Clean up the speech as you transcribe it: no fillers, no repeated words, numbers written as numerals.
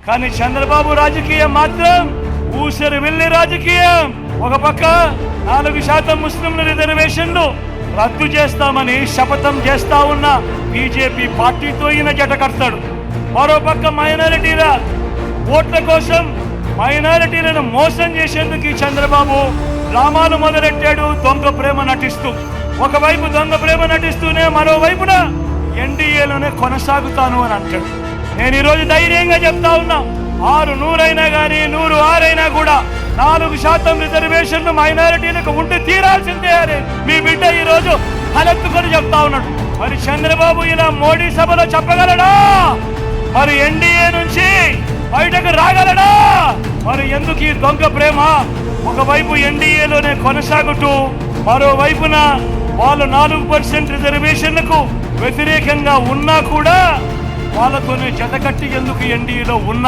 కానీ చంద్రబాబు రాజకీయం మాత్రం ఊసరి వెళ్ళి రాజకీయం. ఒక పక్క 4% ముస్లింల రిజర్వేషన్లు రద్దు చేస్తామని శపథం చేస్తా ఉన్న బీజేపీ పార్టీతో ఈయన జట కడతాడు. మరోపక్క మైనారిటీల ఓట్ల కోసం మైనారిటీలను మోసం చేసేందుకు ఈ చంద్రబాబు డ్రామాలు మొదలెట్టాడు, దొంగ ప్రేమ నటిస్తూ. ఒకవైపు దొంగ ప్రేమ నటిస్తూనే మరోవైపున ఎన్డీఏలోనే కొనసాగుతాను అని అంటాడు. నేను ఈరోజు ధైర్యంగా చెప్తా ఉన్నా, 600 అయినా కానీ 106 అయినా కూడా 4% రిజర్వేషన్లు మైనారిటీలకు ఉండి తీరాల్సిందే అని మీ బిడ్డ ఈరోజు తలెత్తుకొని చెప్తా ఉన్నాడు. మరి చంద్రబాబు ఇలా మోడీ సభలో చెప్పగలడా? మరి ఎన్డీఏ నుంచి బయటకు రాగలడా? మరి ఎందుకు ఈ దొంగ ప్రేమ? ఒకవైపు ఎన్డీఏలోనే కొనసాగుతూ మరోవైపున వాళ్ళు 4% రిజర్వేషన్లకు వ్యతిరేకంగా ఉన్నా కూడా వాళ్ళతోనే జతకట్టి ఎందుకు ఎన్డీఏలో ఉన్నా